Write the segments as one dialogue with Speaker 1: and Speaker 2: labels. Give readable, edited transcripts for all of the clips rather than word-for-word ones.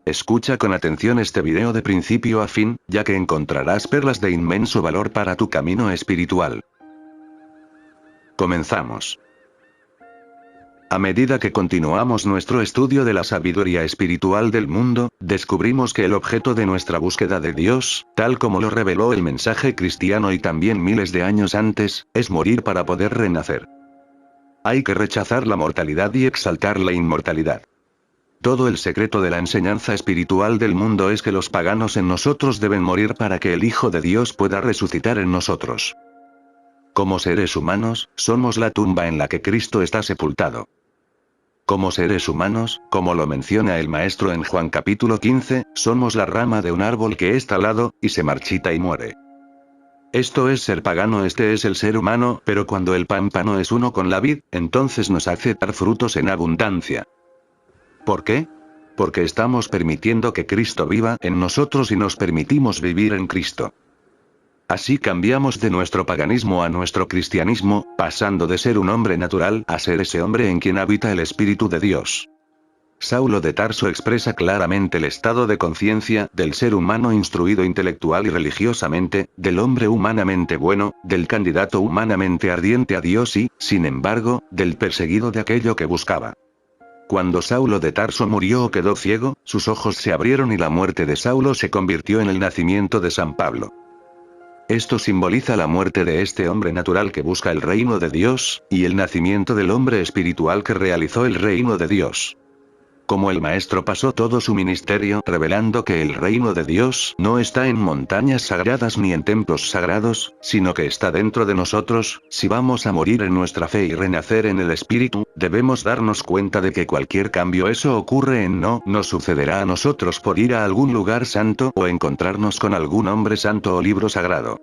Speaker 1: Escucha con atención este video de principio a fin, ya que encontrarás perlas de inmenso valor para tu camino espiritual. Comenzamos. A medida que continuamos nuestro estudio de la sabiduría espiritual del mundo, descubrimos que el objeto de nuestra búsqueda de Dios, tal como lo reveló el mensaje cristiano y también miles de años antes, es morir para poder renacer. Hay que rechazar la mortalidad y exaltar la inmortalidad. Todo el secreto de la enseñanza espiritual del mundo es que los paganos en nosotros deben morir para que el Hijo de Dios pueda resucitar en nosotros. Como seres humanos, somos la tumba en la que Cristo está sepultado. Como seres humanos, como lo menciona el Maestro en Juan capítulo 15, somos la rama de un árbol que es talado, y se marchita y muere. Esto es ser pagano, este es el ser humano, pero cuando el pámpano es uno con la vid, entonces nos hace dar frutos en abundancia. ¿Por qué? Porque estamos permitiendo que Cristo viva en nosotros y nos permitimos vivir en Cristo. Así cambiamos de nuestro paganismo a nuestro cristianismo, pasando de ser un hombre natural a ser ese hombre en quien habita el Espíritu de Dios. Saulo de Tarso expresa claramente el estado de conciencia del ser humano instruido intelectual y religiosamente, del hombre humanamente bueno, del candidato humanamente ardiente a Dios y, sin embargo, del perseguido de aquello que buscaba. Cuando Saulo de Tarso murió o quedó ciego, sus ojos se abrieron y la muerte de Saulo se convirtió en el nacimiento de San Pablo. Esto simboliza la muerte de este hombre natural que busca el reino de Dios, y el nacimiento del hombre espiritual que realizó el reino de Dios. Como el Maestro pasó todo su ministerio revelando que el reino de Dios no está en montañas sagradas ni en templos sagrados, sino que está dentro de nosotros, si vamos a morir en nuestra fe y renacer en el Espíritu, debemos darnos cuenta de que cualquier cambio eso ocurre en no nos sucederá a nosotros por ir a algún lugar santo o encontrarnos con algún hombre santo o libro sagrado.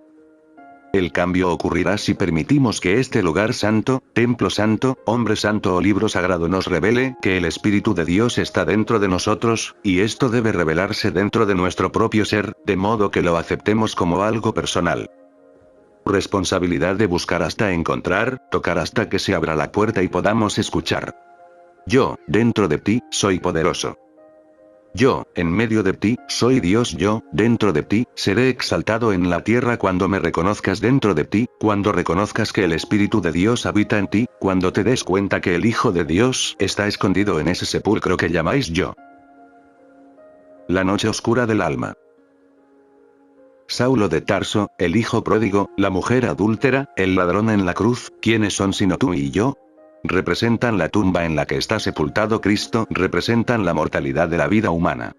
Speaker 1: El cambio ocurrirá si permitimos que este lugar santo, templo santo, hombre santo o libro sagrado nos revele que el Espíritu de Dios está dentro de nosotros, y esto debe revelarse dentro de nuestro propio ser, de modo que lo aceptemos como algo personal. Responsabilidad de buscar hasta encontrar, tocar hasta que se abra la puerta y podamos escuchar. Yo, dentro de ti, soy poderoso. Yo, en medio de ti, soy Dios. Yo, dentro de ti, seré exaltado en la tierra cuando me reconozcas dentro de ti, cuando reconozcas que el Espíritu de Dios habita en ti, cuando te des cuenta que el Hijo de Dios está escondido en ese sepulcro que llamáis yo. La noche oscura del alma. Saulo de Tarso, el hijo pródigo, la mujer adúltera, el ladrón en la cruz, ¿quiénes son sino tú y yo? Representan la tumba en la que está sepultado Cristo, representan la mortalidad de la vida humana.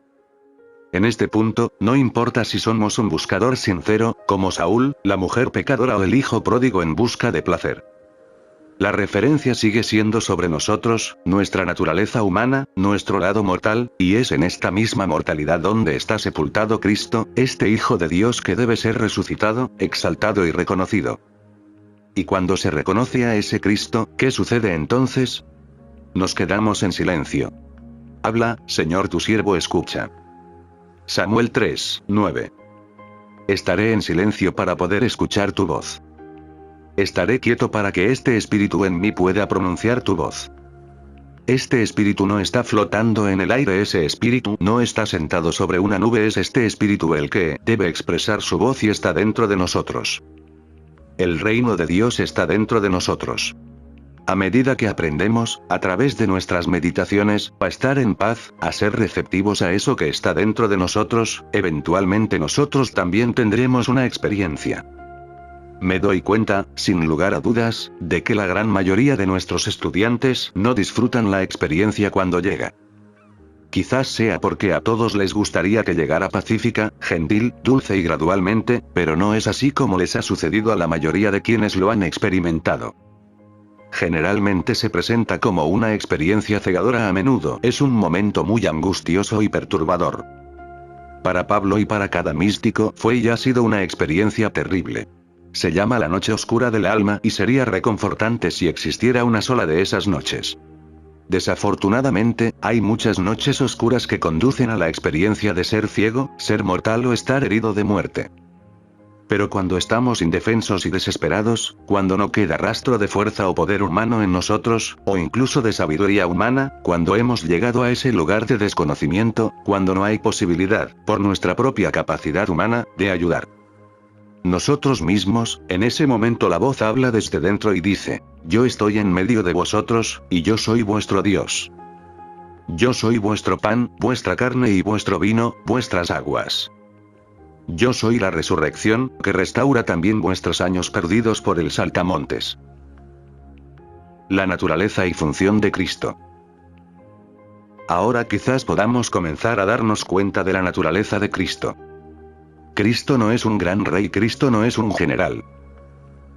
Speaker 1: En este punto, no importa si somos un buscador sincero, como Saúl, la mujer pecadora o el hijo pródigo en busca de placer. La referencia sigue siendo sobre nosotros, nuestra naturaleza humana, nuestro lado mortal, y es en esta misma mortalidad donde está sepultado Cristo, este Hijo de Dios que debe ser resucitado, exaltado y reconocido. Y cuando se reconoce a ese Cristo, ¿qué sucede entonces? Nos quedamos en silencio. Habla, Señor, tu siervo escucha. Samuel 3:9. Estaré en silencio para poder escuchar tu voz. Estaré quieto para que este espíritu en mí pueda pronunciar tu voz. Este espíritu no está flotando en el aire, ese espíritu no está sentado sobre una nube, es este espíritu el que debe expresar su voz y está dentro de nosotros. El reino de Dios está dentro de nosotros. A medida que aprendemos, a través de nuestras meditaciones, a estar en paz, a ser receptivos a eso que está dentro de nosotros, eventualmente nosotros también tendremos una experiencia. Me doy cuenta, sin lugar a dudas, de que la gran mayoría de nuestros estudiantes no disfrutan la experiencia cuando llega. Quizás sea porque a todos les gustaría que llegara pacífica, gentil, dulce y gradualmente, pero no es así como les ha sucedido a la mayoría de quienes lo han experimentado. Generalmente se presenta como una experiencia cegadora, a menudo es un momento muy angustioso y perturbador. Para Pablo y para cada místico fue y ha sido una experiencia terrible. Se llama la noche oscura del alma y sería reconfortante si existiera una sola de esas noches. Desafortunadamente, hay muchas noches oscuras que conducen a la experiencia de ser ciego, ser mortal o estar herido de muerte. Pero cuando estamos indefensos y desesperados, cuando no queda rastro de fuerza o poder humano en nosotros, o incluso de sabiduría humana, cuando hemos llegado a ese lugar de desconocimiento, cuando no hay posibilidad, por nuestra propia capacidad humana, de ayudar nosotros mismos, en ese momento la voz habla desde dentro y dice: yo estoy en medio de vosotros, y yo soy vuestro Dios. Yo soy vuestro pan, vuestra carne y vuestro vino, vuestras aguas. Yo soy la resurrección, que restaura también vuestros años perdidos por el saltamontes. La naturaleza y función de Cristo. Ahora quizás podamos comenzar a darnos cuenta de la naturaleza de Cristo. Cristo no es un gran rey, Cristo no es un general.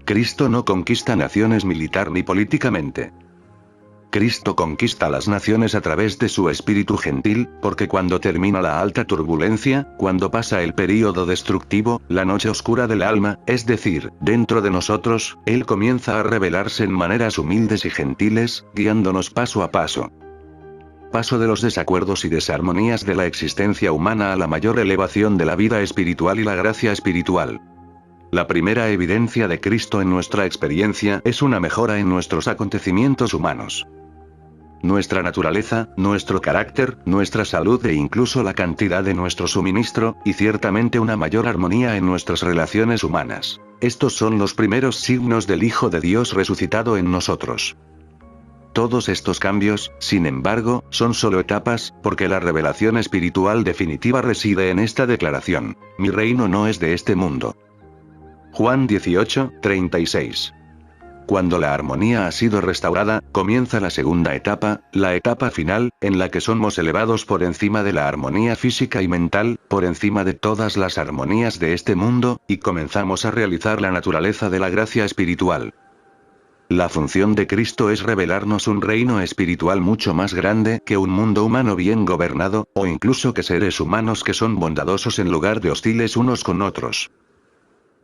Speaker 1: Cristo no conquista naciones militar ni políticamente. Cristo conquista las naciones a través de su espíritu gentil, porque cuando termina la alta turbulencia, cuando pasa el período destructivo, la noche oscura del alma, es decir, dentro de nosotros, Él comienza a revelarse en maneras humildes y gentiles, guiándonos paso a paso. Paso de los desacuerdos y desarmonías de la existencia humana a la mayor elevación de la vida espiritual y la gracia espiritual. La primera evidencia de Cristo en nuestra experiencia es una mejora en nuestros acontecimientos humanos. Nuestra naturaleza, nuestro carácter, nuestra salud e incluso la cantidad de nuestro suministro, y ciertamente una mayor armonía en nuestras relaciones humanas. Estos son los primeros signos del Hijo de Dios resucitado en nosotros. Todos estos cambios, sin embargo, son solo etapas, porque la revelación espiritual definitiva reside en esta declaración: mi reino no es de este mundo. Juan 18:36. Cuando la armonía ha sido restaurada, comienza la segunda etapa, la etapa final, en la que somos elevados por encima de la armonía física y mental, por encima de todas las armonías de este mundo, y comenzamos a realizar la naturaleza de la gracia espiritual. La función de Cristo es revelarnos un reino espiritual mucho más grande que un mundo humano bien gobernado, o incluso que seres humanos que son bondadosos en lugar de hostiles unos con otros.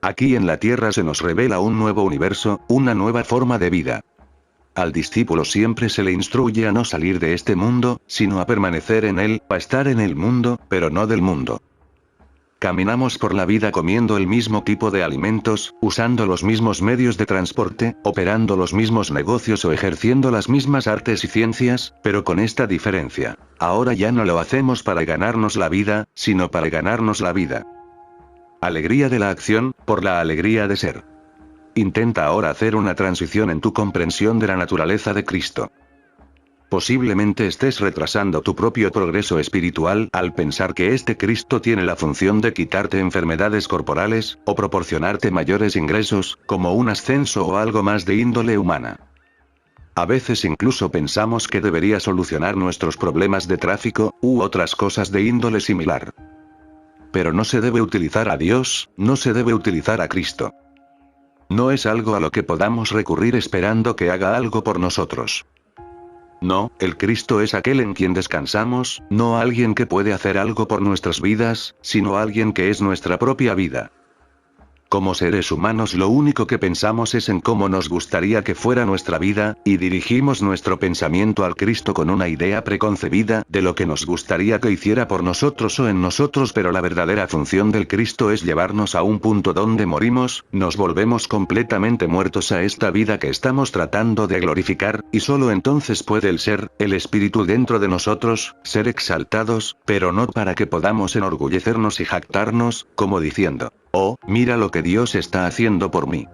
Speaker 1: Aquí en la tierra se nos revela un nuevo universo, una nueva forma de vida. Al discípulo siempre se le instruye a no salir de este mundo, sino a permanecer en él, a estar en el mundo, pero no del mundo. Caminamos por la vida comiendo el mismo tipo de alimentos, usando los mismos medios de transporte, operando los mismos negocios o ejerciendo las mismas artes y ciencias, pero con esta diferencia: ahora ya no lo hacemos para ganarnos la vida, sino para ganarnos la vida. Alegría de la acción, por la alegría de ser. Intenta ahora hacer una transición en tu comprensión de la naturaleza de Cristo. Posiblemente estés retrasando tu propio progreso espiritual al pensar que este Cristo tiene la función de quitarte enfermedades corporales, o proporcionarte mayores ingresos, como un ascenso o algo más de índole humana. A veces incluso pensamos que debería solucionar nuestros problemas de tráfico, u otras cosas de índole similar. Pero no se debe utilizar a Dios, no se debe utilizar a Cristo. No es algo a lo que podamos recurrir esperando que haga algo por nosotros. No, el Cristo es aquel en quien descansamos, no alguien que puede hacer algo por nuestras vidas, sino alguien que es nuestra propia vida. Como seres humanos lo único que pensamos es en cómo nos gustaría que fuera nuestra vida, y dirigimos nuestro pensamiento al Cristo con una idea preconcebida de lo que nos gustaría que hiciera por nosotros o en nosotros, pero la verdadera función del Cristo es llevarnos a un punto donde morimos, nos volvemos completamente muertos a esta vida que estamos tratando de glorificar, y solo entonces puede el ser, el Espíritu dentro de nosotros, ser exaltados, pero no para que podamos enorgullecernos y jactarnos, como diciendo: oh, mira lo que Dios está haciendo por mí.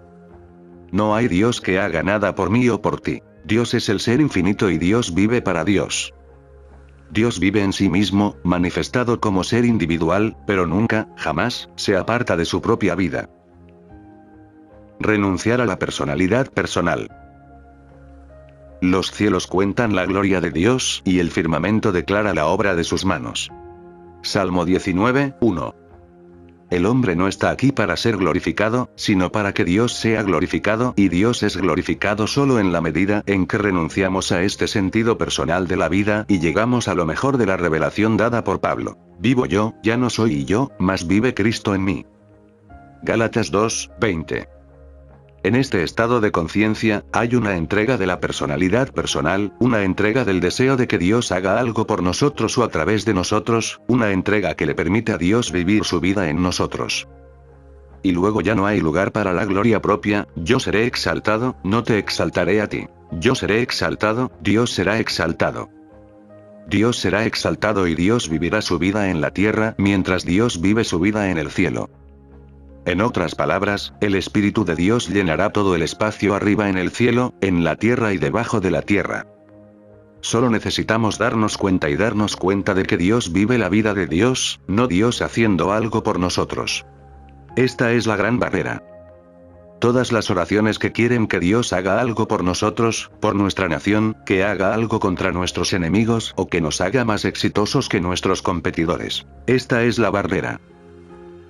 Speaker 1: No hay Dios que haga nada por mí o por ti. Dios es el ser infinito y Dios vive para Dios. Dios vive en sí mismo, manifestado como ser individual, pero nunca, jamás, se aparta de su propia vida. Renunciar a la personalidad personal. Los cielos cuentan la gloria de Dios, y el firmamento declara la obra de sus manos. Salmo 19:1. El hombre no está aquí para ser glorificado, sino para que Dios sea glorificado, y Dios es glorificado solo en la medida en que renunciamos a este sentido personal de la vida y llegamos a lo mejor de la revelación dada por Pablo. Vivo yo, ya no soy yo, mas vive Cristo en mí. Gálatas 2:20. En este estado de conciencia, hay una entrega de la personalidad personal, una entrega del deseo de que Dios haga algo por nosotros o a través de nosotros, una entrega que le permite a Dios vivir su vida en nosotros. y luego ya no hay lugar para la gloria propia. Yo seré exaltado, no te exaltaré a ti. Yo seré exaltado, Dios será exaltado. Dios será exaltado y Dios vivirá su vida en la tierra, mientras Dios vive su vida en el cielo. En otras palabras, el Espíritu de Dios llenará todo el espacio arriba en el cielo, en la tierra y debajo de la tierra. Solo necesitamos darnos cuenta y darnos cuenta de que Dios vive la vida de Dios, no Dios haciendo algo por nosotros. Esta es la gran barrera. Todas las oraciones que quieren que Dios haga algo por nosotros, por nuestra nación, que haga algo contra nuestros enemigos o que nos haga más exitosos que nuestros competidores. Esta es la barrera.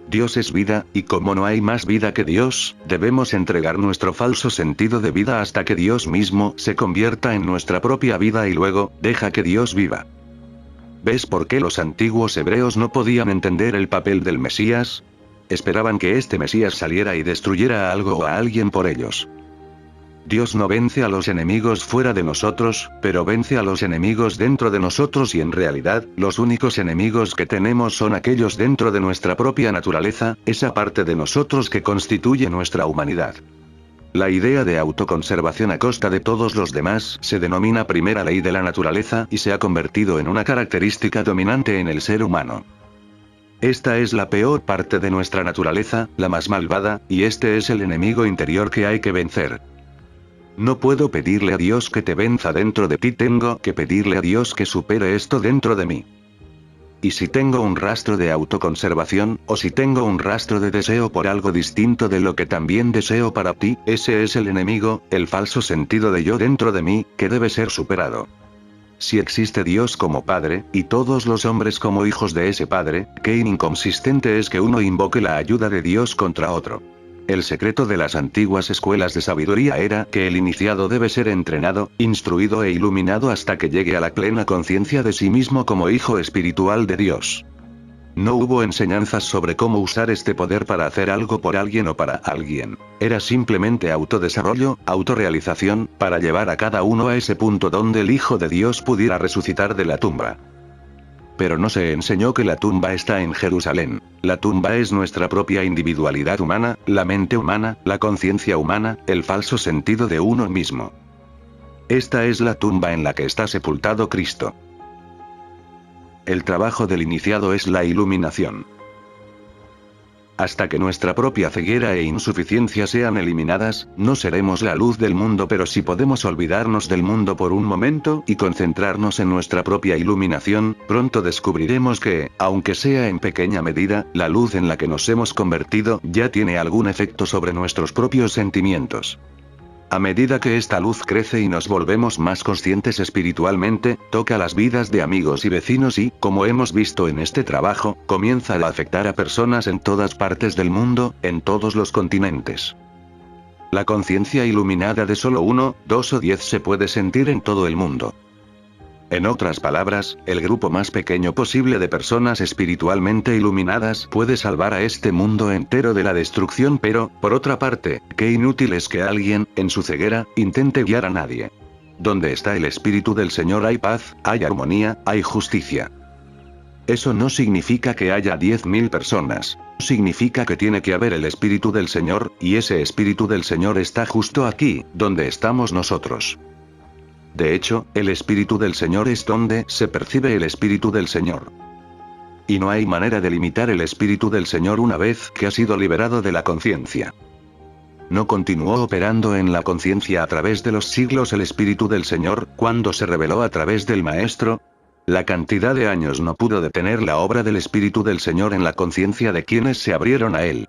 Speaker 1: Dios es vida, y como no hay más vida que Dios, debemos entregar nuestro falso sentido de vida hasta que Dios mismo se convierta en nuestra propia vida y luego, deja que Dios viva. ¿Ves por qué los antiguos hebreos no podían entender el papel del Mesías? Esperaban que este Mesías saliera y destruyera a algo o a alguien por ellos. Dios no vence a los enemigos fuera de nosotros, pero vence a los enemigos dentro de nosotros y en realidad, los únicos enemigos que tenemos son aquellos dentro de nuestra propia naturaleza, esa parte de nosotros que constituye nuestra humanidad. La idea de autoconservación a costa de todos los demás se denomina primera ley de la naturaleza y se ha convertido en una característica dominante en el ser humano. Esta es la peor parte de nuestra naturaleza, la más malvada, y este es el enemigo interior que hay que vencer. No puedo pedirle a Dios que te venza dentro de ti, tengo que pedirle a Dios que supere esto dentro de mí. Y si tengo un rastro de autoconservación, o si tengo un rastro de deseo por algo distinto de lo que también deseo para ti, ese es el enemigo, el falso sentido de yo dentro de mí, que debe ser superado. Si existe Dios como Padre, y todos los hombres como hijos de ese Padre, qué inconsistente es que uno invoque la ayuda de Dios contra otro. El secreto de las antiguas escuelas de sabiduría era que el iniciado debe ser entrenado, instruido e iluminado hasta que llegue a la plena conciencia de sí mismo como hijo espiritual de Dios. No hubo enseñanzas sobre cómo usar este poder para hacer algo por alguien o para alguien. Era simplemente autodesarrollo, autorrealización, para llevar a cada uno a ese punto donde el Hijo de Dios pudiera resucitar de la tumba. Pero no se enseñó que la tumba está en Jerusalén. La tumba es nuestra propia individualidad humana, la mente humana, la conciencia humana, el falso sentido de uno mismo. Esta es la tumba en la que está sepultado Cristo. El trabajo del iniciado es la iluminación. Hasta que nuestra propia ceguera e insuficiencia sean eliminadas, no seremos la luz del mundo, pero si podemos olvidarnos del mundo por un momento y concentrarnos en nuestra propia iluminación, pronto descubriremos que, aunque sea en pequeña medida, la luz en la que nos hemos convertido ya tiene algún efecto sobre nuestros propios sentimientos. A medida que esta luz crece y nos volvemos más conscientes espiritualmente, toca las vidas de amigos y vecinos y, como hemos visto en este trabajo, comienza a afectar a personas en todas partes del mundo, en todos los continentes. La conciencia iluminada de solo 1, 2 o 10 se puede sentir en todo el mundo. En otras palabras, el grupo más pequeño posible de personas espiritualmente iluminadas puede salvar a este mundo entero de la destrucción, pero, por otra parte, qué inútil es que alguien, en su ceguera, intente guiar a nadie. Donde está el Espíritu del Señor hay paz, hay armonía, hay justicia. Eso no significa que haya 10.000 personas. Significa que tiene que haber el Espíritu del Señor, y ese Espíritu del Señor está justo aquí, donde estamos nosotros. De hecho, el Espíritu del Señor es donde se percibe el Espíritu del Señor. Y no hay manera de limitar el Espíritu del Señor una vez que ha sido liberado de la conciencia. ¿No continuó operando en la conciencia a través de los siglos el Espíritu del Señor, cuando se reveló a través del Maestro? La cantidad de años no pudo detener la obra del Espíritu del Señor en la conciencia de quienes se abrieron a Él.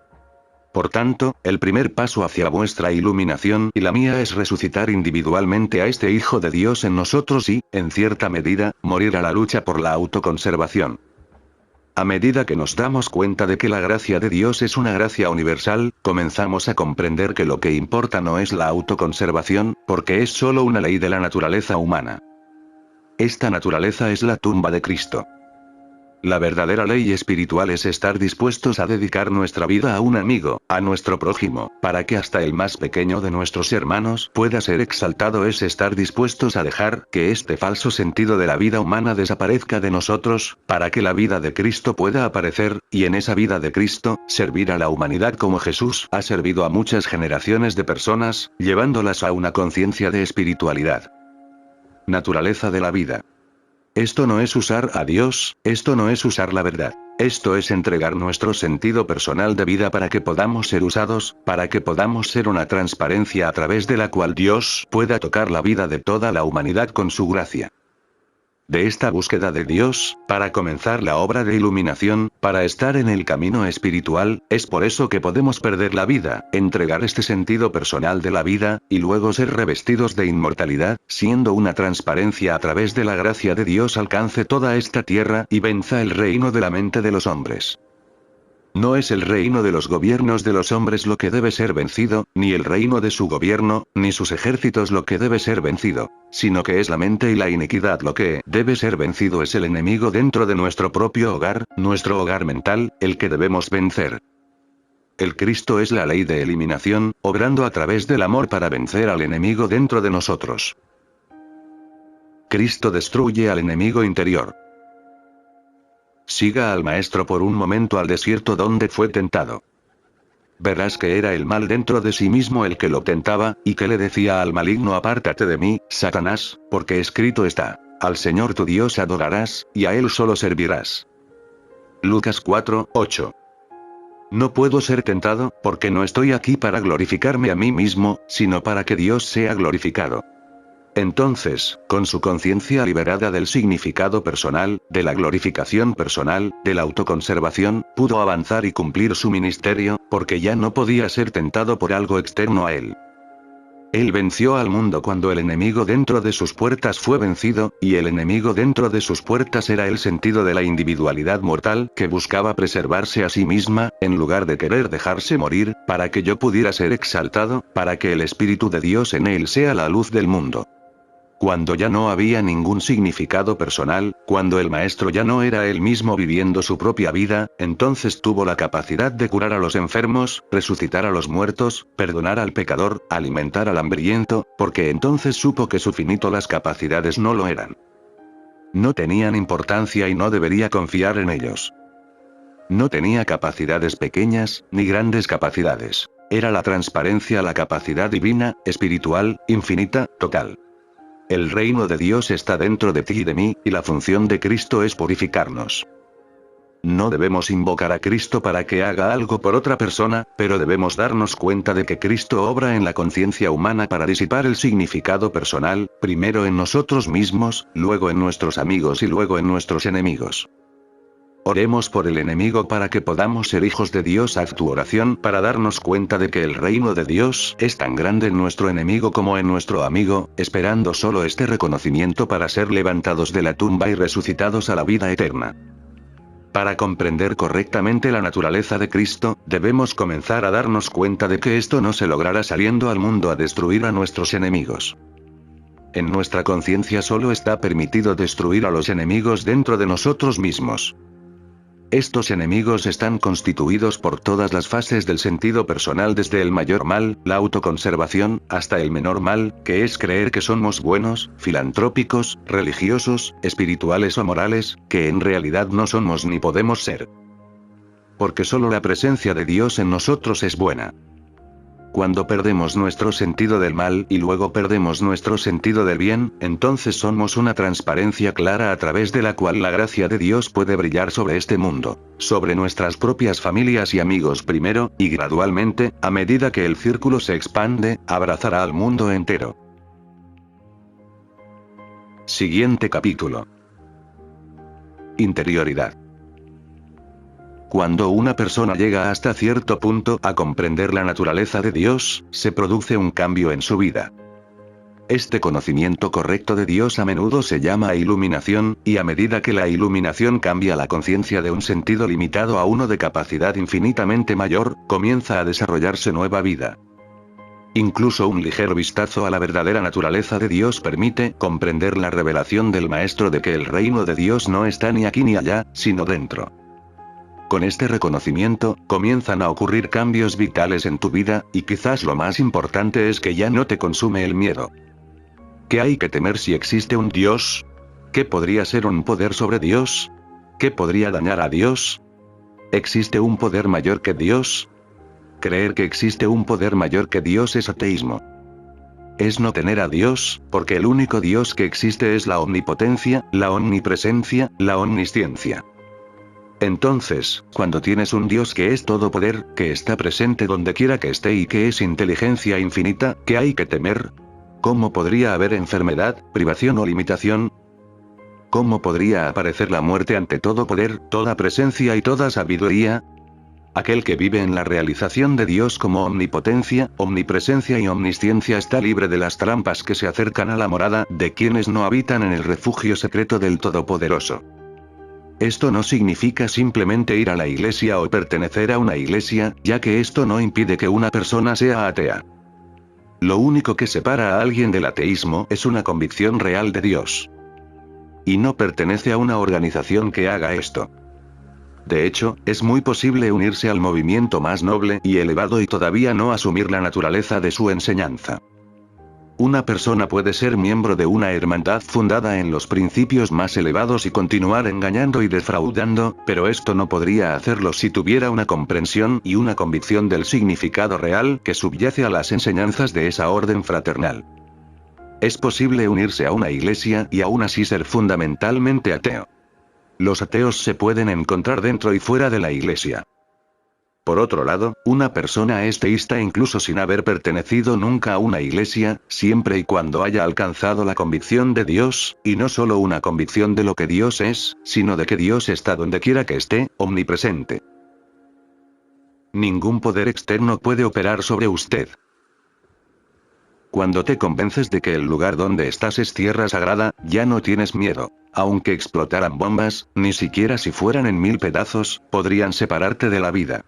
Speaker 1: Por tanto, el primer paso hacia vuestra iluminación y la mía es resucitar individualmente a este Hijo de Dios en nosotros y, en cierta medida, morir a la lucha por la autoconservación. A medida que nos damos cuenta de que la gracia de Dios es una gracia universal, comenzamos a comprender que lo que importa no es la autoconservación, porque es solo una ley de la naturaleza humana. Esta naturaleza es la tumba de Cristo. La verdadera ley espiritual es estar dispuestos a dedicar nuestra vida a un amigo, a nuestro prójimo, para que hasta el más pequeño de nuestros hermanos pueda ser exaltado. Es estar dispuestos a dejar que este falso sentido de la vida humana desaparezca de nosotros, para que la vida de Cristo pueda aparecer, y en esa vida de Cristo, servir a la humanidad como Jesús ha servido a muchas generaciones de personas, llevándolas a una conciencia de espiritualidad. Naturaleza de la vida. Esto no es usar a Dios, esto no es usar la verdad. Esto es entregar nuestro sentido personal de vida para que podamos ser usados, para que podamos ser una transparencia a través de la cual Dios pueda tocar la vida de toda la humanidad con su gracia. De esta búsqueda de Dios, para comenzar la obra de iluminación, para estar en el camino espiritual, es por eso que podemos perder la vida, entregar este sentido personal de la vida, y luego ser revestidos de inmortalidad, siendo una transparencia a través de la gracia de Dios alcance toda esta tierra y venza el reino de la mente de los hombres. No es el reino de los gobiernos de los hombres lo que debe ser vencido, ni el reino de su gobierno, ni sus ejércitos lo que debe ser vencido, sino que es la mente y la iniquidad lo que debe ser vencido. Es el enemigo dentro de nuestro propio hogar, nuestro hogar mental, el que debemos vencer. El Cristo es la ley de eliminación, obrando a través del amor para vencer al enemigo dentro de nosotros. Cristo destruye al enemigo interior. Siga al Maestro por un momento al desierto donde fue tentado. Verás que era el mal dentro de sí mismo el que lo tentaba, y que le decía al maligno: apártate de mí, Satanás, porque escrito está, al Señor tu Dios adorarás, y a Él solo servirás. Lucas 4:8. No puedo ser tentado, porque no estoy aquí para glorificarme a mí mismo, sino para que Dios sea glorificado. Entonces, con su conciencia liberada del significado personal, de la glorificación personal, de la autoconservación, pudo avanzar y cumplir su ministerio, porque ya no podía ser tentado por algo externo a él. Él venció al mundo cuando el enemigo dentro de sus puertas fue vencido, y el enemigo dentro de sus puertas era el sentido de la individualidad mortal que buscaba preservarse a sí misma, en lugar de querer dejarse morir, para que yo pudiera ser exaltado, para que el Espíritu de Dios en él sea la luz del mundo. Cuando ya no había ningún significado personal, cuando el Maestro ya no era él mismo viviendo su propia vida, entonces tuvo la capacidad de curar a los enfermos, resucitar a los muertos, perdonar al pecador, alimentar al hambriento, porque entonces supo que su finito las capacidades no lo eran. No tenían importancia y no debería confiar en ellos. No tenía capacidades pequeñas, ni grandes capacidades. Era la transparencia, la capacidad divina, espiritual, infinita, total. El reino de Dios está dentro de ti y de mí, y la función de Cristo es purificarnos. No debemos invocar a Cristo para que haga algo por otra persona, pero debemos darnos cuenta de que Cristo obra en la conciencia humana para disipar el significado personal, primero en nosotros mismos, luego en nuestros amigos y luego en nuestros enemigos. Oremos por el enemigo para que podamos ser hijos de Dios. Haz tu oración para darnos cuenta de que el reino de Dios es tan grande en nuestro enemigo como en nuestro amigo, esperando solo este reconocimiento para ser levantados de la tumba y resucitados a la vida eterna. Para comprender correctamente la naturaleza de Cristo, debemos comenzar a darnos cuenta de que esto no se logrará saliendo al mundo a destruir a nuestros enemigos. En nuestra conciencia solo está permitido destruir a los enemigos dentro de nosotros mismos. Estos enemigos están constituidos por todas las fases del sentido personal, desde el mayor mal, la autoconservación, hasta el menor mal, que es creer que somos buenos, filantrópicos, religiosos, espirituales o morales, que en realidad no somos ni podemos ser. Porque solo la presencia de Dios en nosotros es buena. Cuando perdemos nuestro sentido del mal y luego perdemos nuestro sentido del bien, entonces somos una transparencia clara a través de la cual la gracia de Dios puede brillar sobre este mundo, sobre nuestras propias familias y amigos primero, y gradualmente, a medida que el círculo se expande, abrazará al mundo entero. Siguiente capítulo. Interioridad. Cuando una persona llega hasta cierto punto a comprender la naturaleza de Dios, se produce un cambio en su vida. Este conocimiento correcto de Dios a menudo se llama iluminación, y a medida que la iluminación cambia la conciencia de un sentido limitado a uno de capacidad infinitamente mayor, comienza a desarrollarse nueva vida. Incluso un ligero vistazo a la verdadera naturaleza de Dios permite comprender la revelación del Maestro de que el reino de Dios no está ni aquí ni allá, sino dentro. Con este reconocimiento, comienzan a ocurrir cambios vitales en tu vida, y quizás lo más importante es que ya no te consume el miedo. ¿Qué hay que temer si existe un Dios? ¿Qué podría ser un poder sobre Dios? ¿Qué podría dañar a Dios? ¿Existe un poder mayor que Dios? Creer que existe un poder mayor que Dios es ateísmo. Es no tener a Dios, porque el único Dios que existe es la omnipotencia, la omnipresencia, la omnisciencia. Entonces, cuando tienes un Dios que es todo poder, que está presente donde quiera que esté y que es inteligencia infinita, ¿qué hay que temer? ¿Cómo podría haber enfermedad, privación o limitación? ¿Cómo podría aparecer la muerte ante todo poder, toda presencia y toda sabiduría? Aquel que vive en la realización de Dios como omnipotencia, omnipresencia y omnisciencia está libre de las trampas que se acercan a la morada de quienes no habitan en el refugio secreto del Todopoderoso. Esto no significa simplemente ir a la iglesia o pertenecer a una iglesia, ya que esto no impide que una persona sea atea. Lo único que separa a alguien del ateísmo es una convicción real de Dios. Y no pertenece a una organización que haga esto. De hecho, es muy posible unirse al movimiento más noble y elevado y todavía no asumir la naturaleza de su enseñanza. Una persona puede ser miembro de una hermandad fundada en los principios más elevados y continuar engañando y defraudando, pero esto no podría hacerlo si tuviera una comprensión y una convicción del significado real que subyace a las enseñanzas de esa orden fraternal. Es posible unirse a una iglesia y aún así ser fundamentalmente ateo. Los ateos se pueden encontrar dentro y fuera de la iglesia. Por otro lado, una persona es teísta incluso sin haber pertenecido nunca a una iglesia, siempre y cuando haya alcanzado la convicción de Dios, y no solo una convicción de lo que Dios es, sino de que Dios está donde quiera que esté, omnipresente. Ningún poder externo puede operar sobre usted. Cuando te convences de que el lugar donde estás es tierra sagrada, ya no tienes miedo. Aunque explotaran bombas, ni siquiera si fueran en 1000 pedazos, podrían separarte de la vida.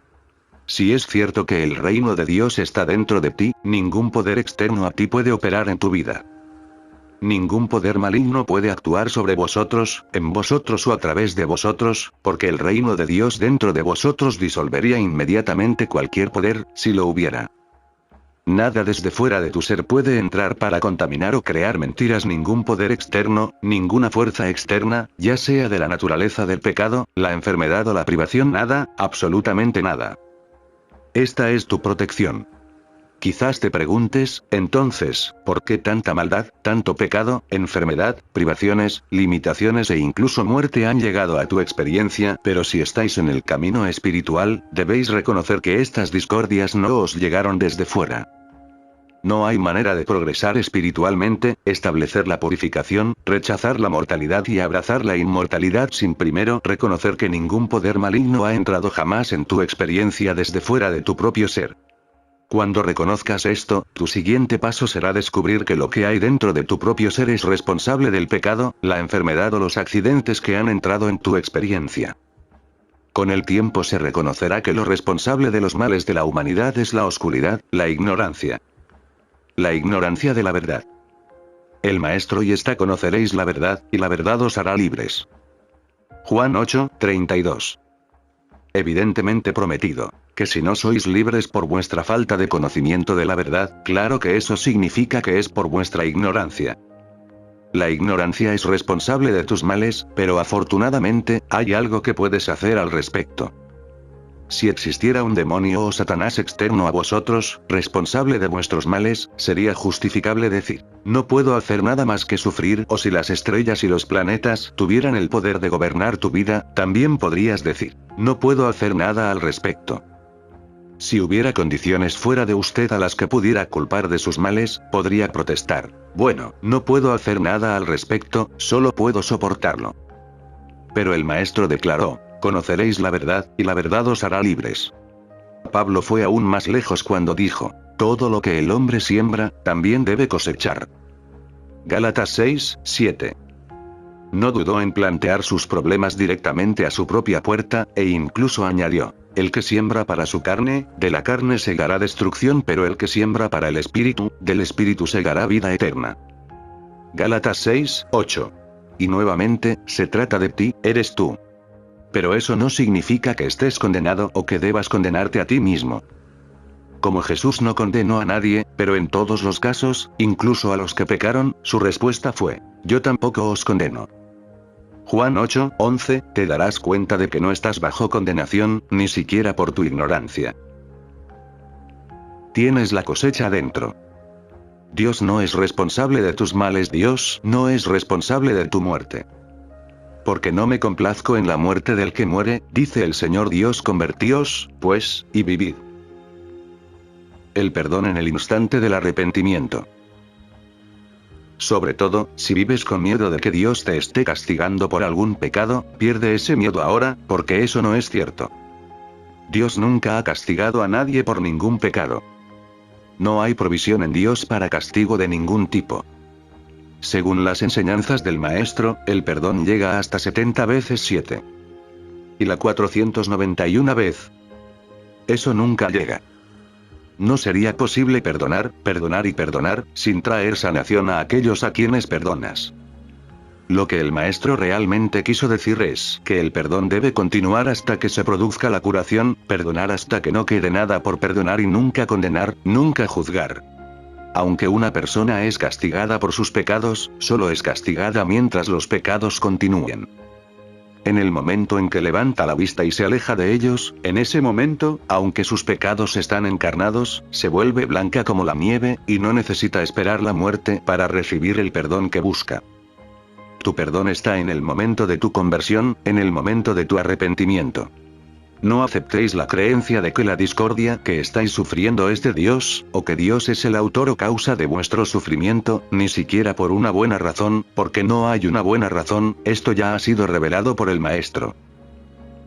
Speaker 1: Si es cierto que el reino de Dios está dentro de ti, ningún poder externo a ti puede operar en tu vida. Ningún poder maligno puede actuar sobre vosotros, en vosotros o a través de vosotros, porque el reino de Dios dentro de vosotros disolvería inmediatamente cualquier poder, si lo hubiera. Nada desde fuera de tu ser puede entrar para contaminar o crear mentiras. Ningún poder externo, ninguna fuerza externa, ya sea de la naturaleza del pecado, la enfermedad o la privación, nada, absolutamente nada. Esta es tu protección. Quizás te preguntes, entonces, ¿por qué tanta maldad, tanto pecado, enfermedad, privaciones, limitaciones e incluso muerte han llegado a tu experiencia? Pero si estáis en el camino espiritual, debéis reconocer que estas discordias no os llegaron desde fuera. No hay manera de progresar espiritualmente, establecer la purificación, rechazar la mortalidad y abrazar la inmortalidad sin primero reconocer que ningún poder maligno ha entrado jamás en tu experiencia desde fuera de tu propio ser. Cuando reconozcas esto, tu siguiente paso será descubrir que lo que hay dentro de tu propio ser es responsable del pecado, la enfermedad o los accidentes que han entrado en tu experiencia. Con el tiempo se reconocerá que lo responsable de los males de la humanidad es la oscuridad, la ignorancia. La ignorancia de la verdad. El Maestro y esta conoceréis la verdad, y la verdad os hará libres. Juan 8:32. Evidentemente prometido, que si no sois libres por vuestra falta de conocimiento de la verdad, claro que eso significa que es por vuestra ignorancia. La ignorancia es responsable de tus males, pero afortunadamente, hay algo que puedes hacer al respecto. Si existiera un demonio o Satanás externo a vosotros, responsable de vuestros males, sería justificable decir, no puedo hacer nada más que sufrir, o si las estrellas y los planetas tuvieran el poder de gobernar tu vida, también podrías decir, no puedo hacer nada al respecto. Si hubiera condiciones fuera de usted a las que pudiera culpar de sus males, podría protestar, bueno, no puedo hacer nada al respecto, solo puedo soportarlo. Pero el Maestro declaró, conoceréis la verdad, y la verdad os hará libres. Pablo fue aún más lejos cuando dijo, todo lo que el hombre siembra, también debe cosechar. Gálatas 6:7. No dudó en plantear sus problemas directamente a su propia puerta, e incluso añadió, El que siembra para su carne, de la carne segará destrucción, pero el que siembra para el espíritu, del espíritu segará vida eterna. Gálatas 6, 8. Y nuevamente, se trata de ti, eres tú. Pero eso no significa que estés condenado o que debas condenarte a ti mismo. Como Jesús no condenó a nadie, pero en todos los casos, incluso a los que pecaron, su respuesta fue: yo tampoco os condeno. Juan 8, 11, te darás cuenta de que no estás bajo condenación, ni siquiera por tu ignorancia. Tienes la cosecha dentro. Dios no es responsable de tus males, Dios no es responsable de tu muerte. Porque no me complazco en la muerte del que muere, dice el Señor Dios, convertíos, pues, y vivid. El perdón en el instante del arrepentimiento. Sobre todo, si vives con miedo de que Dios te esté castigando por algún pecado, pierde ese miedo ahora, porque eso no es cierto. Dios nunca ha castigado a nadie por ningún pecado. No hay provisión en Dios para castigo de ningún tipo. Según las enseñanzas del Maestro, el perdón llega hasta 70 veces 7. Y la 491 vez. Eso nunca llega. No sería posible perdonar, perdonar y perdonar, sin traer sanación a aquellos a quienes perdonas. Lo que el Maestro realmente quiso decir es que el perdón debe continuar hasta que se produzca la curación, perdonar hasta que no quede nada por perdonar y nunca condenar, nunca juzgar. Aunque una persona es castigada por sus pecados, solo es castigada mientras los pecados continúen. En el momento en que levanta la vista y se aleja de ellos, en ese momento, aunque sus pecados están encarnados, se vuelve blanca como la nieve, y no necesita esperar la muerte para recibir el perdón que busca. Tu perdón está en el momento de tu conversión, en el momento de tu arrepentimiento. No aceptéis la creencia de que la discordia que estáis sufriendo es de Dios, o que Dios es el autor o causa de vuestro sufrimiento, ni siquiera por una buena razón, porque no hay una buena razón, esto ya ha sido revelado por el Maestro.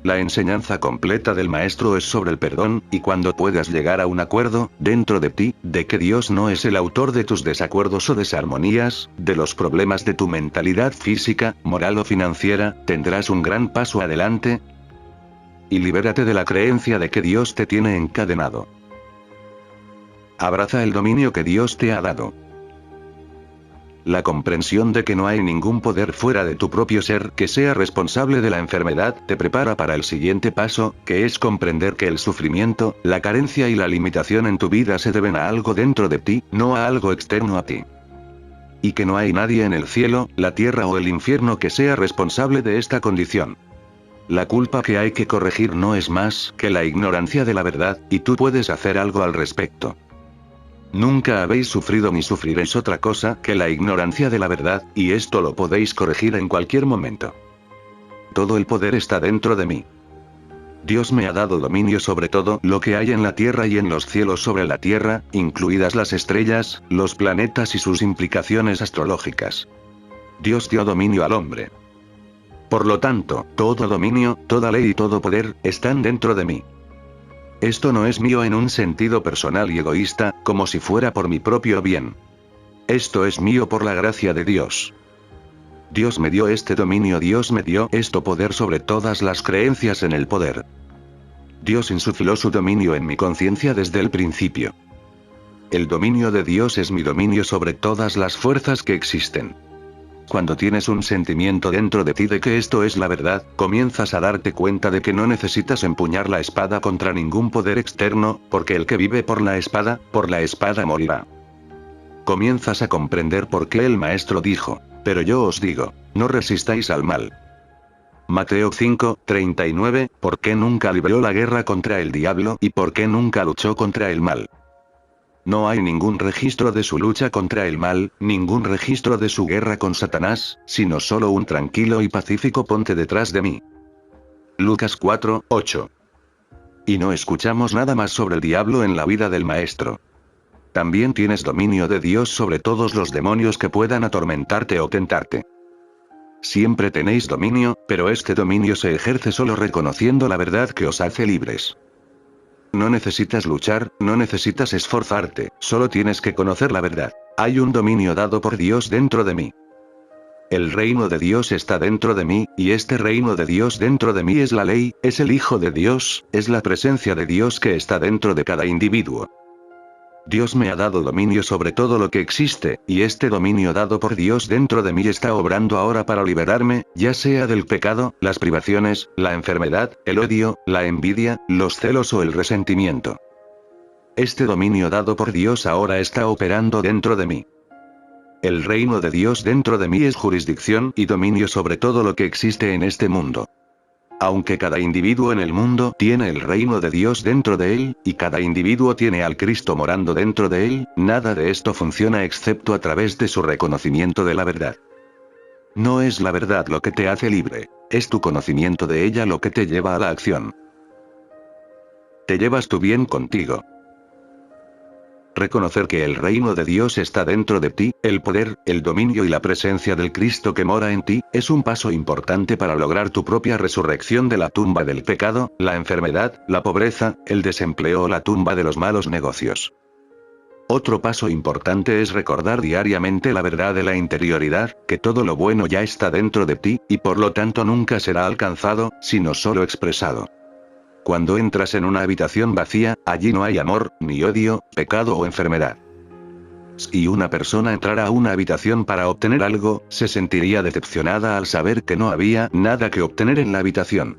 Speaker 1: La enseñanza completa del Maestro es sobre el perdón, y cuando puedas llegar a un acuerdo, dentro de ti, de que Dios no es el autor de tus desacuerdos o desarmonías, de los problemas de tu mentalidad física, moral o financiera, tendrás un gran paso adelante, y libérate de la creencia de que Dios te tiene encadenado. Abraza el dominio que Dios te ha dado. La comprensión de que no hay ningún poder fuera de tu propio ser que sea responsable de la enfermedad te prepara para el siguiente paso, que es comprender que el sufrimiento, la carencia y la limitación en tu vida se deben a algo dentro de ti, no a algo externo a ti. Y que no hay nadie en el cielo, la tierra o el infierno que sea responsable de esta condición. La culpa que hay que corregir no es más que la ignorancia de la verdad, y tú puedes hacer algo al respecto. Nunca habéis sufrido ni sufriréis otra cosa que la ignorancia de la verdad, y esto lo podéis corregir en cualquier momento. Todo el poder está dentro de mí. Dios me ha dado dominio sobre todo lo que hay en la tierra y en los cielos sobre la tierra, incluidas las estrellas, los planetas y sus implicaciones astrológicas. Dios dio dominio al hombre. Por lo tanto, todo dominio, toda ley y todo poder, están dentro de mí. Esto no es mío en un sentido personal y egoísta, como si fuera por mi propio bien. Esto es mío por la gracia de Dios. Dios me dio este dominio, Dios me dio este poder sobre todas las creencias en el poder. Dios insufló su dominio en mi conciencia desde el principio. El dominio de Dios es mi dominio sobre todas las fuerzas que existen. Cuando tienes un sentimiento dentro de ti de que esto es la verdad, comienzas a darte cuenta de que no necesitas empuñar la espada contra ningún poder externo, porque el que vive por la espada morirá. Comienzas a comprender por qué el Maestro dijo: pero yo os digo, no resistáis al mal. Mateo 5, 39, ¿por qué nunca libró la guerra contra el diablo y por qué nunca luchó contra el mal? No hay ningún registro de su lucha contra el mal, ningún registro de su guerra con Satanás, sino solo un tranquilo y pacífico ponte detrás de mí. Lucas 4, 8. Y no escuchamos nada más sobre el diablo en la vida del Maestro. También tienes dominio de Dios sobre todos los demonios que puedan atormentarte o tentarte. Siempre tenéis dominio, pero este dominio se ejerce solo reconociendo la verdad que os hace libres. No necesitas luchar, no necesitas esforzarte, solo tienes que conocer la verdad. Hay un dominio dado por Dios dentro de mí. El reino de Dios está dentro de mí, y este reino de Dios dentro de mí es la ley, es el Hijo de Dios, es la presencia de Dios que está dentro de cada individuo. Dios me ha dado dominio sobre todo lo que existe, y este dominio dado por Dios dentro de mí está obrando ahora para liberarme, ya sea del pecado, las privaciones, la enfermedad, el odio, la envidia, los celos o el resentimiento. Este dominio dado por Dios ahora está operando dentro de mí. El reino de Dios dentro de mí es jurisdicción y dominio sobre todo lo que existe en este mundo. Aunque cada individuo en el mundo tiene el reino de Dios dentro de él, y cada individuo tiene al Cristo morando dentro de él, nada de esto funciona excepto a través de su reconocimiento de la verdad. No es la verdad lo que te hace libre, es tu conocimiento de ella lo que te lleva a la acción. Te llevas tu bien contigo. Reconocer que el reino de Dios está dentro de ti, el poder, el dominio y la presencia del Cristo que mora en ti, es un paso importante para lograr tu propia resurrección de la tumba del pecado, la enfermedad, la pobreza, el desempleo o la tumba de los malos negocios. Otro paso importante es recordar diariamente la verdad de la interioridad, que todo lo bueno ya está dentro de ti, y por lo tanto nunca será alcanzado, sino solo expresado. Cuando entras en una habitación vacía, allí no hay amor, ni odio, pecado o enfermedad. Si una persona entrara a una habitación para obtener algo, se sentiría decepcionada al saber que no había nada que obtener en la habitación.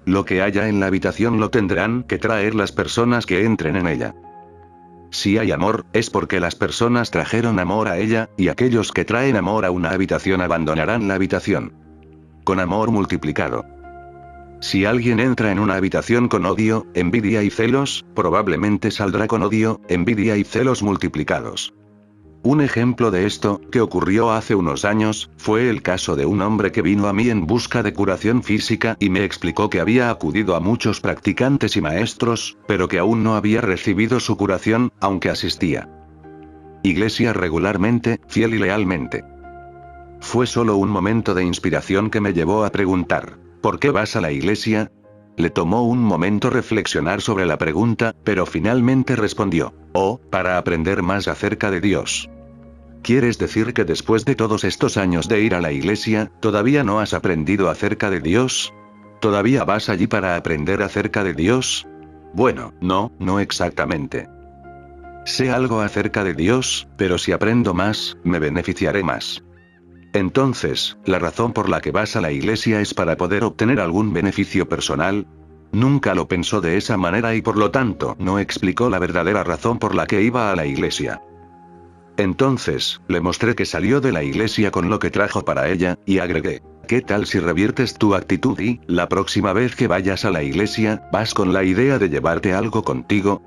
Speaker 1: Lo que haya en la habitación lo tendrán que traer las personas que entren en ella. Si hay amor, es porque las personas trajeron amor a ella, y aquellos que traen amor a una habitación abandonarán la habitación. Con amor multiplicado. Si alguien entra en una habitación con odio, envidia y celos, probablemente saldrá con odio, envidia y celos multiplicados. Un ejemplo de esto, que ocurrió hace unos años, fue el caso de un hombre que vino a mí en busca de curación física y me explicó que había acudido a muchos practicantes y maestros, pero que aún no había recibido su curación, aunque asistía. Iglesia regularmente, fiel y lealmente. Fue solo un momento de inspiración que me llevó a preguntar: ¿por qué vas a la iglesia? Le tomó un momento reflexionar sobre la pregunta, pero finalmente respondió: oh, para aprender más acerca de Dios. ¿Quieres decir que después de todos estos años de ir a la iglesia, todavía no has aprendido acerca de Dios? ¿Todavía vas allí para aprender acerca de Dios? Bueno, no exactamente. Sé algo acerca de Dios, pero si aprendo más, me beneficiaré más. Entonces, ¿la razón por la que vas a la iglesia es para poder obtener algún beneficio personal? Nunca lo pensó de esa manera y por lo tanto no explicó la verdadera razón por la que iba a la iglesia. Entonces, le mostré que salió de la iglesia con lo que trajo para ella, y agregué: ¿qué tal si reviertes tu actitud y, la próxima vez que vayas a la iglesia, vas con la idea de llevarte algo contigo?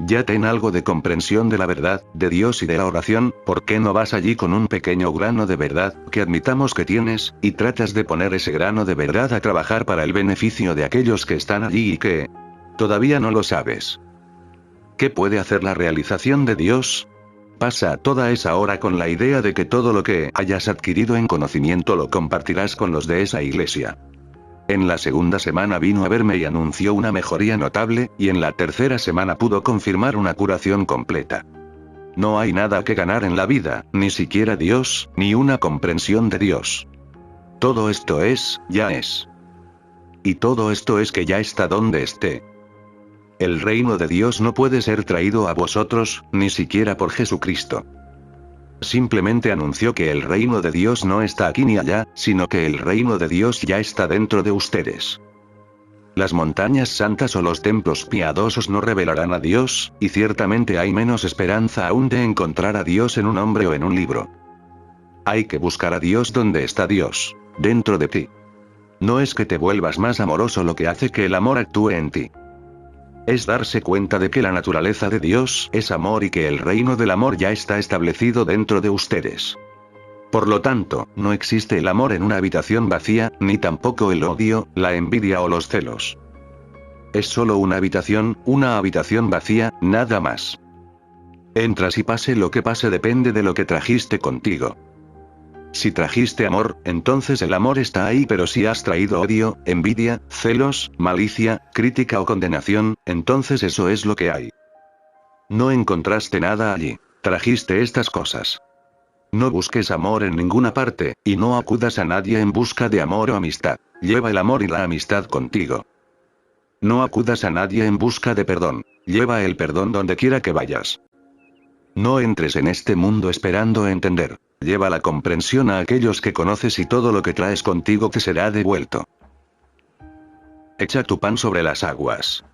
Speaker 1: Ya ten algo de comprensión de la verdad, de Dios y de la oración, ¿por qué no vas allí con un pequeño grano de verdad, que admitamos que tienes, y tratas de poner ese grano de verdad a trabajar para el beneficio de aquellos que están allí y que todavía no lo sabes? ¿Qué puede hacer la realización de Dios? Pasa toda esa hora con la idea de que todo lo que hayas adquirido en conocimiento lo compartirás con los de esa iglesia. En la segunda semana vino a verme y anunció una mejoría notable, y en la tercera semana pudo confirmar una curación completa. No hay nada que ganar en la vida, ni siquiera Dios, ni una comprensión de Dios. Todo esto es, ya es. Y todo esto es que ya está donde esté. El reino de Dios no puede ser traído a vosotros, ni siquiera por Jesucristo. Simplemente anunció que el reino de Dios no está aquí ni allá, sino que el reino de Dios ya está dentro de ustedes. Las montañas santas o los templos piadosos no revelarán a Dios, y ciertamente hay menos esperanza aún de encontrar a Dios en un hombre o en un libro. Hay que buscar a Dios donde está Dios, dentro de ti. No es que te vuelvas más amoroso lo que hace que el amor actúe en ti. Es darse cuenta de que la naturaleza de Dios es amor y que el reino del amor ya está establecido dentro de ustedes. Por lo tanto, no existe el amor en una habitación vacía, ni tampoco el odio, la envidia o los celos. Es solo una habitación vacía, nada más. Entras y pase lo que pase depende de lo que trajiste contigo. Si trajiste amor, entonces el amor está ahí, pero si has traído odio, envidia, celos, malicia, crítica o condenación, entonces eso es lo que hay. No encontraste nada allí. Trajiste estas cosas. No busques amor en ninguna parte, y no acudas a nadie en busca de amor o amistad. Lleva el amor y la amistad contigo. No acudas a nadie en busca de perdón. Lleva el perdón donde quiera que vayas. No entres en este mundo esperando entender. Lleva la comprensión a aquellos que conoces y todo lo que traes contigo te será devuelto. Echa tu pan sobre las aguas.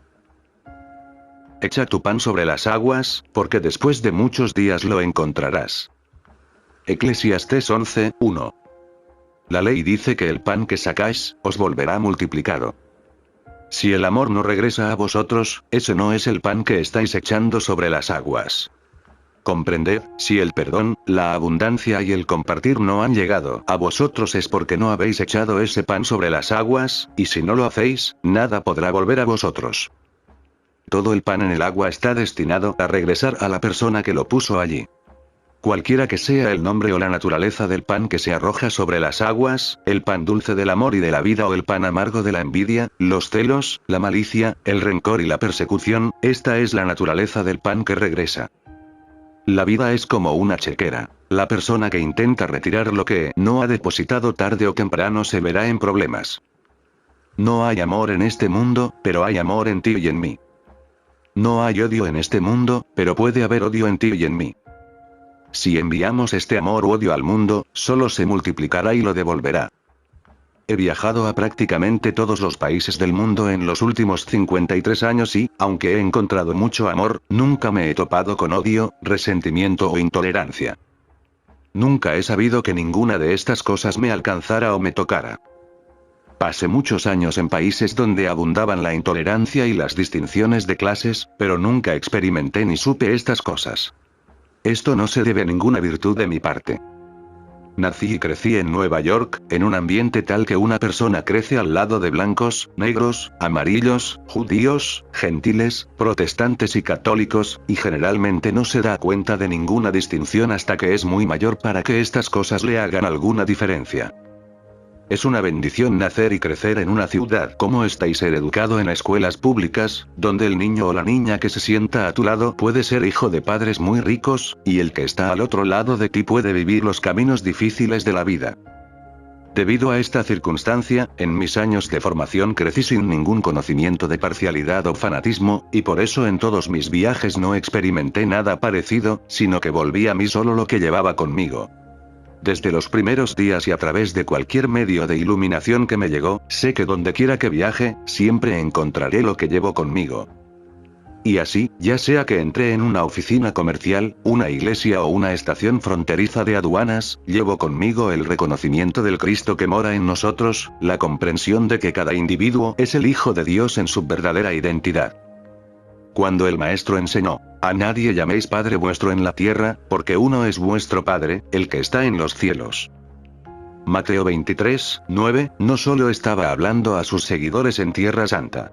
Speaker 1: Echa tu pan sobre las aguas, porque después de muchos días lo encontrarás. Eclesiastés 11:1. La ley dice que el pan que sacáis, os volverá multiplicado. Si el amor no regresa a vosotros, ese no es el pan que estáis echando sobre las aguas. Comprended, si el perdón, la abundancia y el compartir no han llegado a vosotros es porque no habéis echado ese pan sobre las aguas, y si no lo hacéis, nada podrá volver a vosotros. Todo el pan en el agua está destinado a regresar a la persona que lo puso allí. Cualquiera que sea el nombre o la naturaleza del pan que se arroja sobre las aguas, el pan dulce del amor y de la vida o el pan amargo de la envidia, los celos, la malicia, el rencor y la persecución, esta es la naturaleza del pan que regresa. La vida es como una chequera. La persona que intenta retirar lo que no ha depositado tarde o temprano se verá en problemas. No hay amor en este mundo, pero hay amor en ti y en mí. No hay odio en este mundo, pero puede haber odio en ti y en mí. Si enviamos este amor u odio al mundo, solo se multiplicará y lo devolverá. He viajado a prácticamente todos los países del mundo en los últimos 53 años y, aunque he encontrado mucho amor, nunca me he topado con odio, resentimiento o intolerancia. Nunca he sabido que ninguna de estas cosas me alcanzara o me tocara. Pasé muchos años en países donde abundaban la intolerancia y las distinciones de clases, pero nunca experimenté ni supe estas cosas. Esto no se debe a ninguna virtud de mi parte. Nací y crecí en Nueva York, en un ambiente tal que una persona crece al lado de blancos, negros, amarillos, judíos, gentiles, protestantes y católicos, y generalmente no se da cuenta de ninguna distinción hasta que es muy mayor para que estas cosas le hagan alguna diferencia. Es una bendición nacer y crecer en una ciudad como esta y ser educado en escuelas públicas, donde el niño o la niña que se sienta a tu lado puede ser hijo de padres muy ricos, y el que está al otro lado de ti puede vivir los caminos difíciles de la vida. Debido a esta circunstancia, en mis años de formación crecí sin ningún conocimiento de parcialidad o fanatismo, y por eso en todos mis viajes no experimenté nada parecido, sino que volví a mí solo lo que llevaba conmigo. Desde los primeros días y a través de cualquier medio de iluminación que me llegó, sé que donde quiera que viaje, siempre encontraré lo que llevo conmigo. Y así, ya sea que entré en una oficina comercial, una iglesia o una estación fronteriza de aduanas, llevo conmigo el reconocimiento del Cristo que mora en nosotros, la comprensión de que cada individuo es el Hijo de Dios en su verdadera identidad. Cuando el Maestro enseñó, a nadie llaméis Padre vuestro en la tierra, porque uno es vuestro Padre, el que está en los cielos. Mateo 23:9, no solo estaba hablando a sus seguidores en Tierra Santa.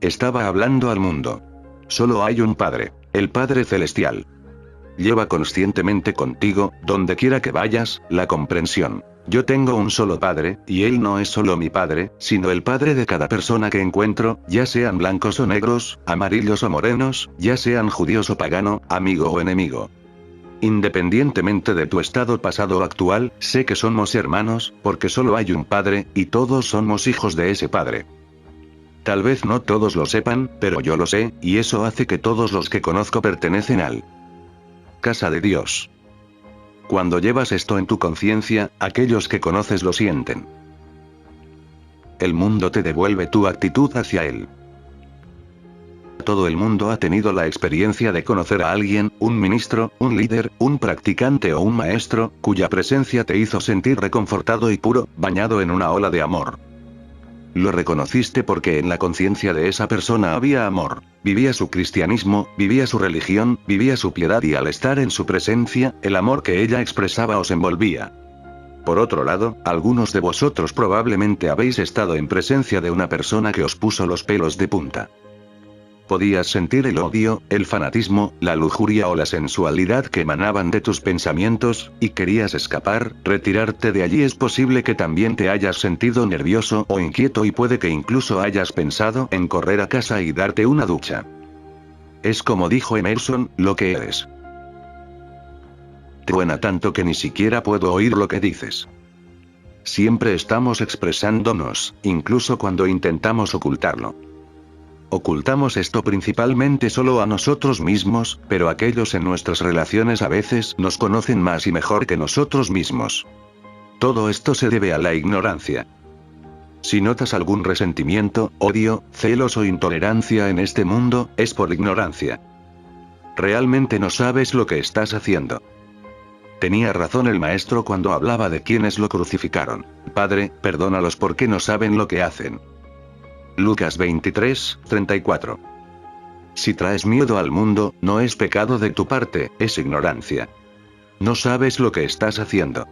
Speaker 1: Estaba hablando al mundo. Solo hay un Padre, el Padre Celestial. Lleva conscientemente contigo, donde quiera que vayas, la comprensión. Yo tengo un solo Padre, y Él no es solo mi Padre, sino el Padre de cada persona que encuentro, ya sean blancos o negros, amarillos o morenos, ya sean judíos o pagano, amigo o enemigo. Independientemente de tu estado pasado o actual, sé que somos hermanos, porque solo hay un Padre, y todos somos hijos de ese Padre. Tal vez no todos lo sepan, pero yo lo sé, y eso hace que todos los que conozco pertenecen al casa de Dios. Cuando llevas esto en tu conciencia, aquellos que conoces lo sienten. El mundo te devuelve tu actitud hacia él. Todo el mundo ha tenido la experiencia de conocer a alguien, un ministro, un líder, un practicante o un maestro, cuya presencia te hizo sentir reconfortado y puro, bañado en una ola de amor. Lo reconociste porque en la conciencia de esa persona había amor. Vivía su cristianismo, vivía su religión, vivía su piedad y al estar en su presencia, el amor que ella expresaba os envolvía. Por otro lado, algunos de vosotros probablemente habéis estado en presencia de una persona que os puso los pelos de punta. Podías sentir el odio, el fanatismo, la lujuria o la sensualidad que emanaban de tus pensamientos, y querías escapar, retirarte de allí. Es posible que también te hayas sentido nervioso o inquieto y puede que incluso hayas pensado en correr a casa y darte una ducha. Es como dijo Emerson, lo que eres. truena tanto que ni siquiera puedo oír lo que dices. Siempre estamos expresándonos, incluso cuando intentamos ocultarlo. Ocultamos esto principalmente solo a nosotros mismos, pero aquellos en nuestras relaciones a veces nos conocen más y mejor que nosotros mismos. Todo esto se debe a la ignorancia. Si notas algún resentimiento, odio, celos o intolerancia en este mundo, es por ignorancia. Realmente no sabes lo que estás haciendo. Tenía razón el maestro cuando hablaba de quienes lo crucificaron. Padre, perdónalos porque no saben lo que hacen. Lucas 23:34. Si traes miedo al mundo, no es pecado de tu parte, es ignorancia. No sabes lo que estás haciendo.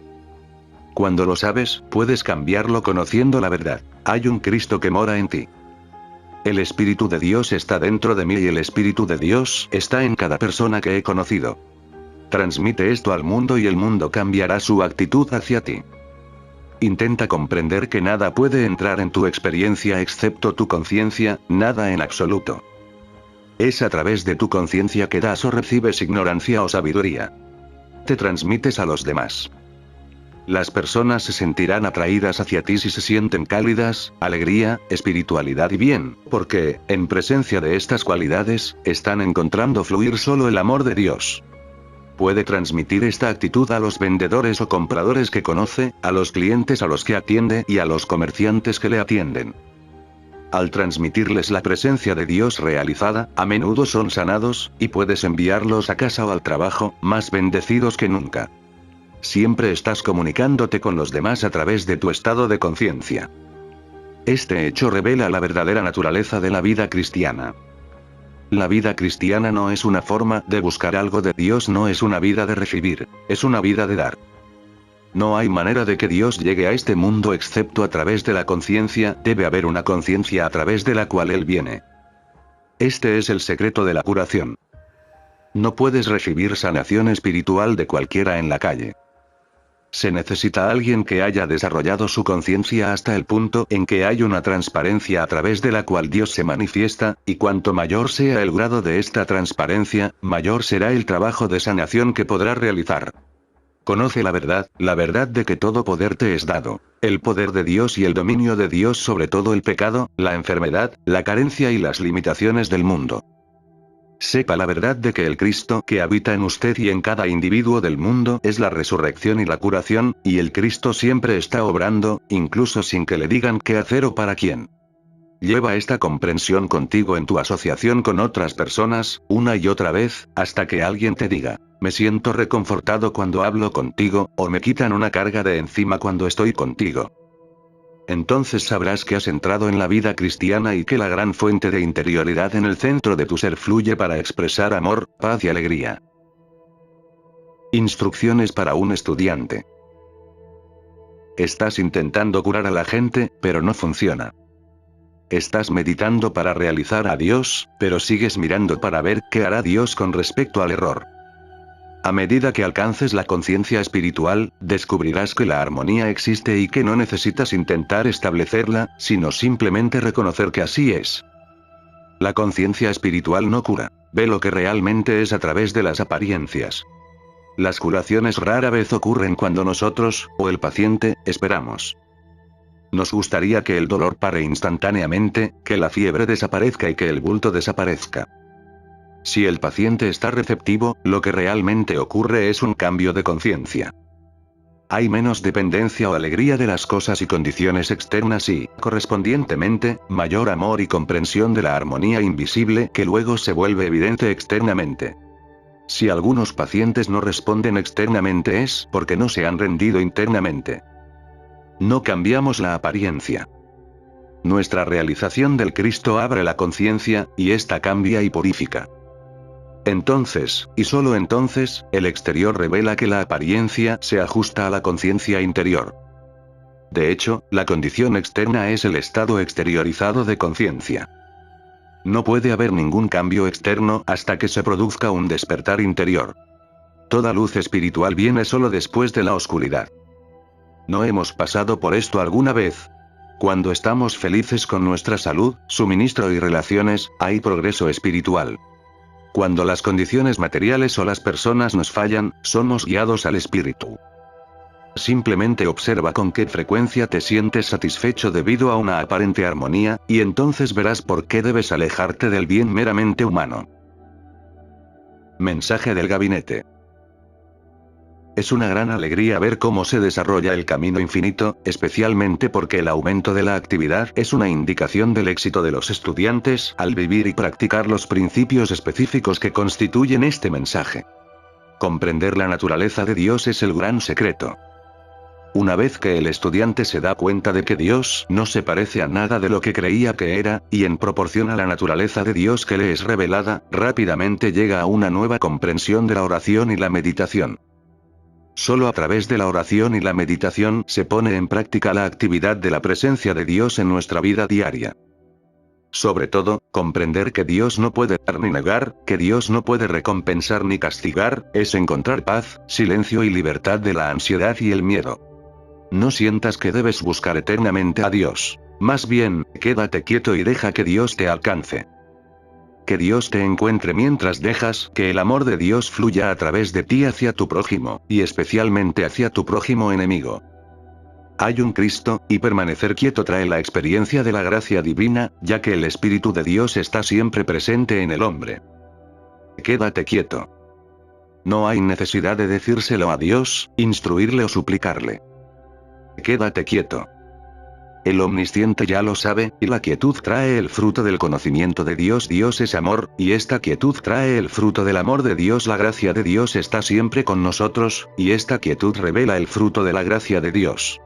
Speaker 1: Cuando lo sabes, puedes cambiarlo conociendo la verdad. Hay un Cristo que mora en ti. El Espíritu de Dios está dentro de mí y el Espíritu de Dios está en cada persona que he conocido. Transmite esto al mundo y el mundo cambiará su actitud hacia ti. Intenta comprender que nada puede entrar en tu experiencia excepto tu conciencia, nada en absoluto. Es a través de tu conciencia que das o recibes ignorancia o sabiduría. Te transmites a los demás. Las personas se sentirán atraídas hacia ti si se sienten cálidas, alegría, espiritualidad y bien, porque, en presencia de estas cualidades, están encontrando fluir solo el amor de Dios. Puede transmitir esta actitud a los vendedores o compradores que conoce, a los clientes a los que atiende y a los comerciantes que le atienden. Al transmitirles la presencia de Dios realizada, a menudo son sanados, y puedes enviarlos a casa o al trabajo, más bendecidos que nunca. Siempre estás comunicándote con los demás a través de tu estado de conciencia. Este hecho revela la verdadera naturaleza de la vida cristiana. La vida cristiana no es una forma de buscar algo de Dios, no es una vida de recibir, es una vida de dar. No hay manera de que Dios llegue a este mundo excepto a través de la conciencia, debe haber una conciencia a través de la cual Él viene. Este es el secreto de la curación. No puedes recibir sanación espiritual de cualquiera en la calle. Se necesita alguien que haya desarrollado su conciencia hasta el punto en que hay una transparencia a través de la cual Dios se manifiesta, y cuanto mayor sea el grado de esta transparencia, mayor será el trabajo de sanación que podrá realizar. Conoce la verdad de que todo poder te es dado, el poder de Dios y el dominio de Dios sobre todo el pecado, la enfermedad, la carencia y las limitaciones del mundo. Sepa la verdad de que el Cristo que habita en usted y en cada individuo del mundo es la resurrección y la curación, y el Cristo siempre está obrando, incluso sin que le digan qué hacer o para quién. Lleva esta comprensión contigo en tu asociación con otras personas, una y otra vez, hasta que alguien te diga, me siento reconfortado cuando hablo contigo, o me quitan una carga de encima cuando estoy contigo. Entonces sabrás que has entrado en la vida cristiana y que la gran fuente de interioridad en el centro de tu ser fluye para expresar amor, paz y alegría. Instrucciones para un estudiante. Estás intentando curar a la gente, pero no funciona. Estás meditando para realizar a Dios, pero sigues mirando para ver qué hará Dios con respecto al error. A medida que alcances la conciencia espiritual, descubrirás que la armonía existe y que no necesitas intentar establecerla, sino simplemente reconocer que así es. La conciencia espiritual no cura, ve lo que realmente es a través de las apariencias. Las curaciones rara vez ocurren cuando nosotros, o el paciente, esperamos. Nos gustaría que el dolor pare instantáneamente, que la fiebre desaparezca y que el bulto desaparezca. Si el paciente está receptivo, lo que realmente ocurre es un cambio de conciencia. Hay menos dependencia o alegría de las cosas y condiciones externas y, correspondientemente, mayor amor y comprensión de la armonía invisible que luego se vuelve evidente externamente. Si algunos pacientes no responden externamente es porque no se han rendido internamente. No cambiamos la apariencia. Nuestra realización del Cristo abre la conciencia, y ésta cambia y purifica. Entonces, y solo entonces, el exterior revela que la apariencia se ajusta a la conciencia interior. De hecho, la condición externa es el estado exteriorizado de conciencia. No puede haber ningún cambio externo hasta que se produzca un despertar interior. Toda luz espiritual viene solo después de la oscuridad. ¿No hemos pasado por esto alguna vez? Cuando estamos felices con nuestra salud, suministro y relaciones, hay progreso espiritual. Cuando las condiciones materiales o las personas nos fallan, somos guiados al espíritu. Simplemente observa con qué frecuencia te sientes satisfecho debido a una aparente armonía, y entonces verás por qué debes alejarte del bien meramente humano. Mensaje del gabinete. Es una gran alegría ver cómo se desarrolla el camino infinito, especialmente porque el aumento de la actividad es una indicación del éxito de los estudiantes al vivir y practicar los principios específicos que constituyen este mensaje. Comprender la naturaleza de Dios es el gran secreto. Una vez que el estudiante se da cuenta de que Dios no se parece a nada de lo que creía que era, y en proporción a la naturaleza de Dios que le es revelada, rápidamente llega a una nueva comprensión de la oración y la meditación. Solo a través de la oración y la meditación se pone en práctica la actividad de la presencia de Dios en nuestra vida diaria. Sobre todo, comprender que Dios no puede dar ni negar, que Dios no puede recompensar ni castigar, es encontrar paz, silencio y libertad de la ansiedad y el miedo. No sientas que debes buscar eternamente a Dios. Más bien, quédate quieto y deja que Dios te alcance. Que Dios te encuentre mientras dejas que el amor de Dios fluya a través de ti hacia tu prójimo, y especialmente hacia tu prójimo enemigo. Hay un Cristo, y permanecer quieto trae la experiencia de la gracia divina, ya que el Espíritu de Dios está siempre presente en el hombre. Quédate quieto. No hay necesidad de decírselo a Dios, instruirle o suplicarle. Quédate quieto. El omnisciente ya lo sabe, y la quietud trae el fruto del conocimiento de Dios. Dios es amor, y esta quietud trae el fruto del amor de Dios. La gracia de Dios está siempre con nosotros, y esta quietud revela el fruto de la gracia de Dios.